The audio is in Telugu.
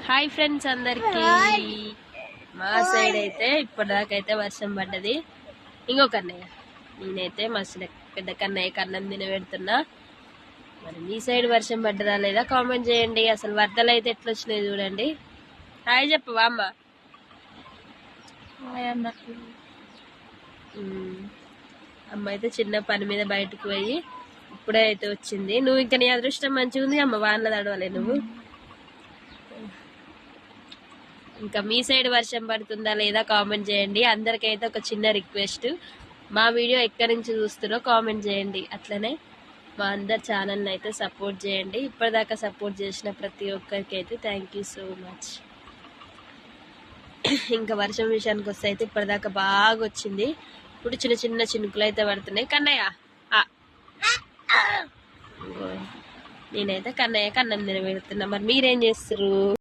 హాయ్ ఫ్రెండ్స్ అందరికి మా సైడ్ అయితే ఇప్పటిదాకైతే వర్షం పడ్డది. ఇంకొక అన్నయ్య నేనైతే మా పెద్ద కన్నయ్య అన్నం తినబెడుతున్నా. మరి మీ సైడ్ వర్షం పడ్డదా లేదా కామెంట్ చేయండి. అసలు వరదలు అయితే ఎట్లా వచ్చినాయి చూడండి. హాయ్ చెప్పవా అమ్మ. అమ్మ అయితే చిన్న పని మీద బయటకు పోయి ఇప్పుడే అయితే వచ్చింది. నువ్వు ఇంకా నీ అదృష్టం మంచిగా ఉంది అమ్మ, వానలు తడవలే నువ్వు. ఇంకా మీ సైడ్ వర్షం పడుతుందా లేదా కామెంట్ చేయండి. అందరికైతే ఒక చిన్న రిక్వెస్ట్, మా వీడియో ఎక్కడి నుంచి చూస్తారో కామెంట్ చేయండి. అట్లనే మా అందరి ఛానల్ని అయితే సపోర్ట్ చేయండి. ఇప్పటిదాకా సపోర్ట్ చేసిన ప్రతి ఒక్కరికి అయితే థ్యాంక్ యూ సో మచ్. ఇంకా వర్షం విషయానికి వస్తే అయితే ఇప్పటిదాకా బాగా వచ్చింది. ఇప్పుడు చిన్న చిన్న చినుకులు అయితే పడుతున్నాయి. కన్నయ్య నేనైతే కన్నయ్యకి అన్నం తినబెడుతున్నా. మరి మీరేం చేస్తారు?